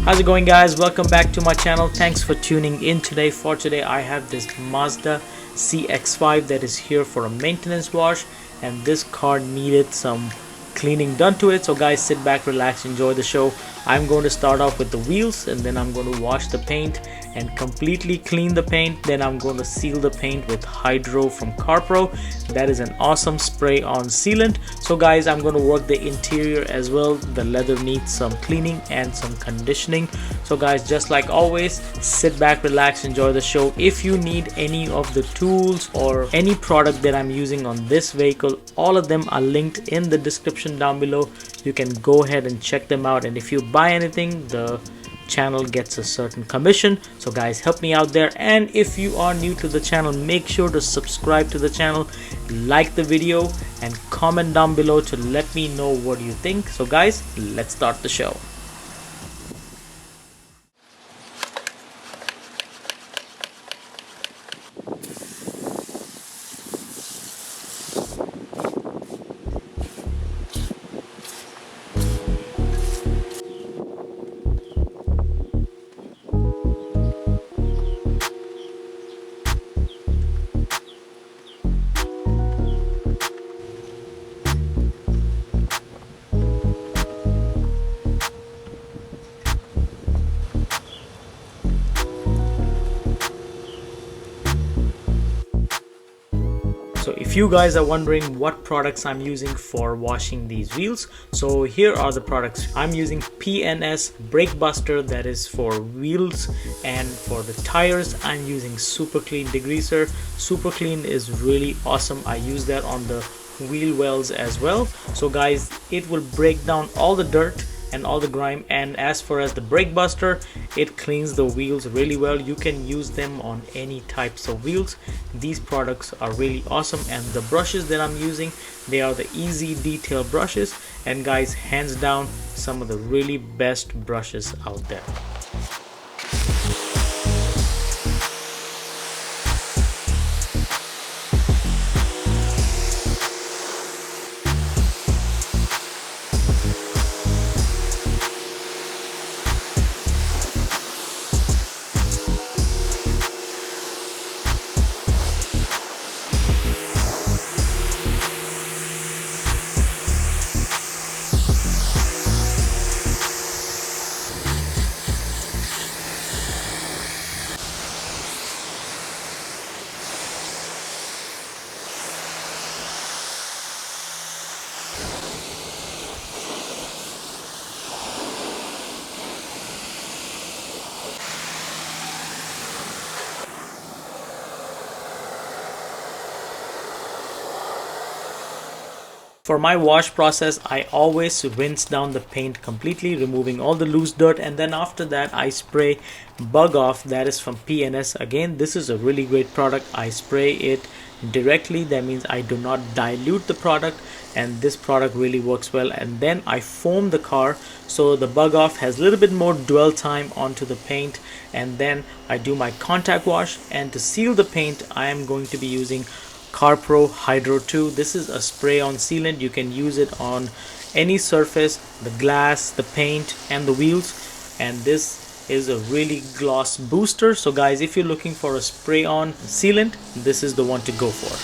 How's it going, guys? Welcome back to my channel. Thanks for tuning in today. For today I have this Mazda CX-5 that is here for a maintenance wash, and this car needed some cleaning done to it. So guys, sit back, relax, enjoy the show. I'm going to start off with the wheels, and then I'm going to wash the paint and completely clean the paint. Then I'm going to seal the paint with Hydro from CarPro. That is an awesome spray on sealant. So guys, I'm going to work the interior as well. The leather needs some cleaning and some conditioning. So guys, just like always, sit back, relax, enjoy the show. If you need any of the tools or any product that I'm using on this vehicle, all of them are linked in the description down below. You can go ahead and check them out, and if you buy anything, the channel gets a certain commission. So guys, help me out there. And if you are new to the channel, make sure to subscribe to the channel, like the video, and comment down below to let me know what you think. So guys, let's start the show. So if you guys are wondering what products I'm using for washing these wheels, so here are the products. I'm using P&S Brake Buster, that is for wheels, and for the tires I'm using Super Clean Degreaser. Super Clean is really awesome. I use that on the wheel wells as well. So guys, it will break down all the dirt and all the grime, and as far as the Brake Buster, it cleans the wheels really well. You can use them on any types of wheels. These products are really awesome, and the brushes that I'm using, they are the Easy Detail brushes, and guys, hands down, some of the really best brushes out there. For my wash process, I always rinse down the paint completely, removing all the loose dirt, and then after that I spray Bug Off, that is from P&S. Again, this is a really great product. I spray it directly, that means I do not dilute the product, and this product really works well. And then I foam the car, so the Bug Off has a little bit more dwell time onto the paint, and then I do my contact wash. And to seal the paint, I am going to be using CarPro Hydro 2. This is a spray on sealant. You can use it on any surface, the glass, the paint, and the wheels, and this is a really gloss booster. So guys, if you're looking for a spray on sealant, this is the one to go for.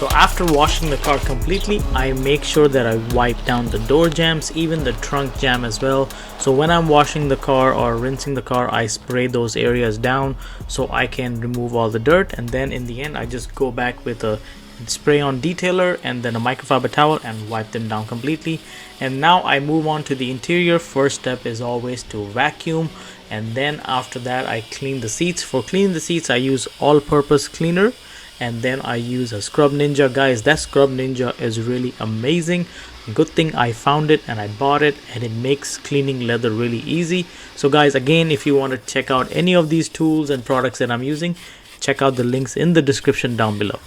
So after washing the car completely, I make sure that I wipe down the door jams, even the trunk jam as well. So when I'm washing the car or rinsing the car, I spray those areas down so I can remove all the dirt, and then in the end I just go back with a spray on detailer and then a microfiber towel and wipe them down completely. And now I move on to the interior. First step is always to vacuum, and then after that I clean the seats. For cleaning the seats I use all-purpose cleaner, and then I use a Scrub Ninja. Guys, that Scrub Ninja is really amazing. Good thing I found it and I bought it, and it makes cleaning leather really easy. So guys, again, if you want to check out any of these tools and products that I'm using, check out the links in the description down below.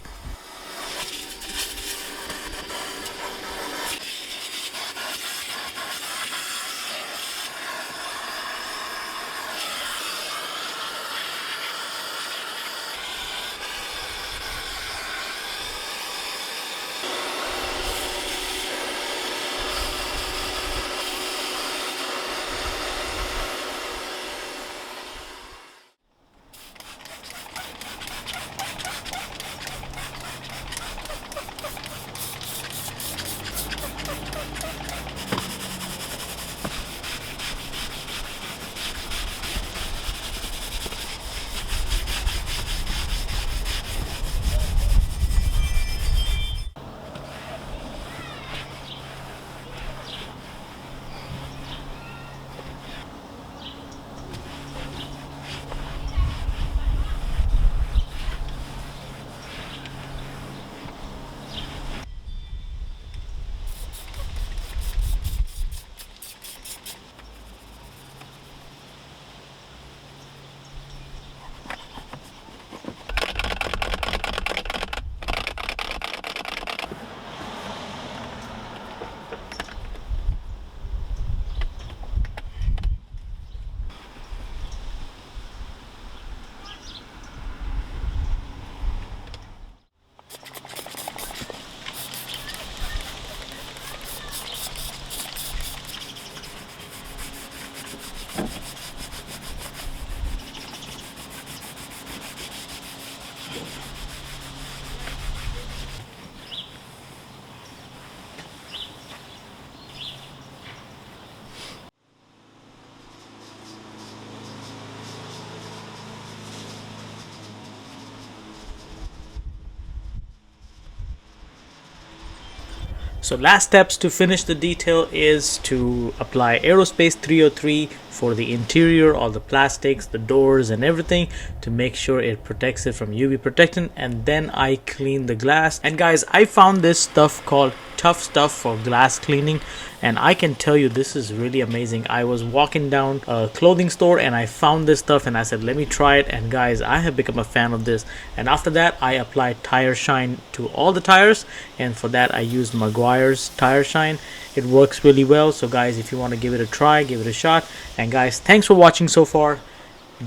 So last steps to finish the detail is to apply Aerospace 303 for the interior, all the plastics, the doors and everything, to make sure it protects it from UV protection. And then I clean the glass. And guys, I found this stuff called Tough Stuff for glass cleaning, and I can tell you this is really amazing. I was walking down a clothing store and I found this stuff and I said let me try it, and guys, I have become a fan of this. And after that I applied tire shine to all the tires, and for that I used Maguire's tire shine. It works really well. So guys, if you want to give it a try, give it a shot. And guys, thanks for watching so far.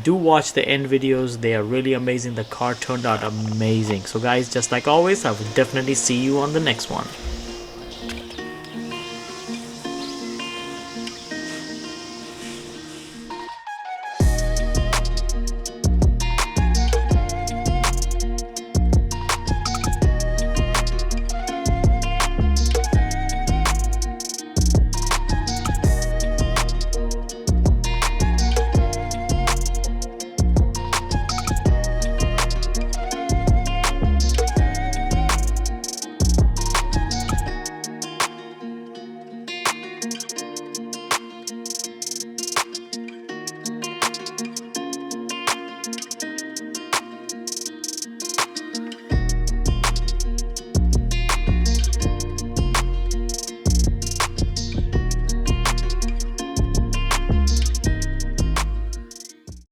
Do watch the end videos, they are really amazing. The car turned out amazing. So guys, just like always, I will definitely see you on the next one.